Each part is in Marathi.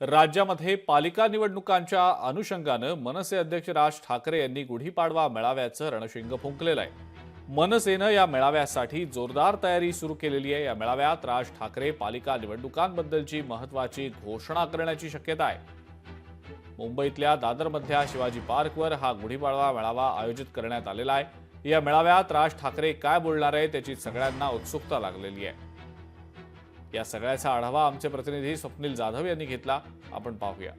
राज्यामध्ये पालिका निवडणुकांच्या अनुषंगानं मनसे अध्यक्ष राज ठाकरे यांनी गुढीपाडवा मेळाव्याचं रणशिंग फुंकलेलं आहे। मनसेनं या मेळाव्यासाठी जोरदार तयारी सुरू केलेली आहे। या मेळाव्यात राज ठाकरे पालिका निवडणुकांबद्दलची महत्त्वाची घोषणा करण्याची शक्यता आहे। मुंबईतल्या दादरमधल्या शिवाजी पार्कवर हा गुढीपाडवा मेळावा आयोजित करण्यात आलेला आहे। या मेळाव्यात राज ठाकरे काय बोलणार आहे त्याची सगळ्यांना उत्सुकता लागलेली आहे। या सगळ्याचा आढावा आमचे प्रतिनिधी स्वप्नील जाधव यांनी घेतला, आपण पाहूया।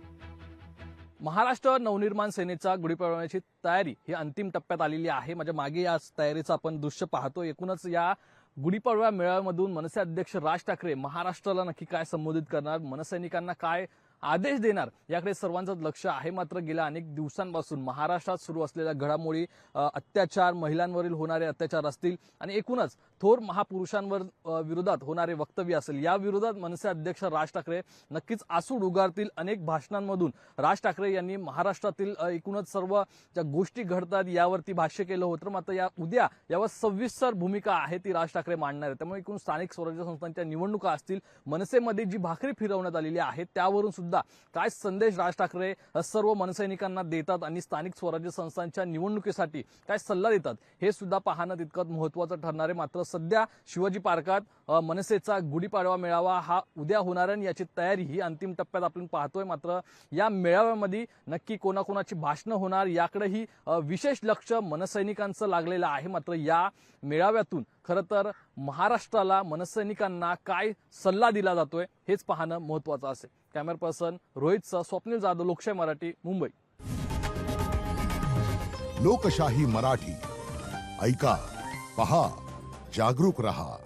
महाराष्ट्र नवनिर्माण सेनेचा गुढीपाडव्याची तयारी ही अंतिम टप्प्यात आलेली आहे। म्हणजे मागे या तयारीचं आपण दृश्य पाहतो। एकूणच या गुढीपाडवा मेळाव्यामधून मनसे अध्यक्ष राज ठाकरे महाराष्ट्राला नक्की काय संबोधित करणार, मनसैनिकांना काय आदेश देणार याकडे सर्वांचं लक्ष आहे। मात्र गेल्या अनेक दिवसांपासून महाराष्ट्रात सुरू असलेल्या घडामोडी, अत्याचार, महिलांवरील होणारे अत्याचार असतील आणि एकूणच थोर महापुरुषांवर विरोधात होणारे वक्तव्य असेल, या विरोधात मनसे अध्यक्ष राज ठाकरे नक्कीच आसूड उगारतील। अनेक भाषणांमधून राज ठाकरे यांनी महाराष्ट्रातील एकूणच सर्व ज्या गोष्टी घडतात यावरती भाष्य केलं होतं। मात्र उद्या यावर सविस्तर भूमिका आहे ती राज ठाकरे मांडणार आहे। त्यामुळे एकूण स्थानिक स्वराज्य संस्थांच्या निवडणुका असतील, मनसेमध्ये जी भाकरी फिरवण्यात आलेली आहे त्यावरून सुद्धा काय संदेश राज ठाकरे सर्व मनसैनिकांना देतात आणि स्थानिक स्वराज्य संस्थांच्या निवडणुकीसाठी काय सल्ला देतात हे सुद्धा पाहणं तितकंच महत्त्वाचं ठरणार आहे। मात्र सध्या शिवाजी पार्कात मनसेचा गुढीपाडवा मेळावा हा उद्या होणार आहे, याची तयारी ही अंतिम टप्प्यात आपण पाहतोय। मात्र या मेळाव्यामध्ये नक्की कोणाकोणाची भाषणं होणार याकडेही विशेष लक्ष मनसैनिकांचं लागलेलं आहे। मात्र या मेळाव्यातून खरं तर महाराष्ट्राला, मनसैनिकांना काय सल्ला दिला जातोय हेच पाहणं महत्त्वाचं असेल। कॅमेरा पर्सन रोहितसह स्वप्नील जाधव, लोकशाही मराठी, मुंबई। लोकशाही मराठी ऐका, पहा, जागरूक रहा।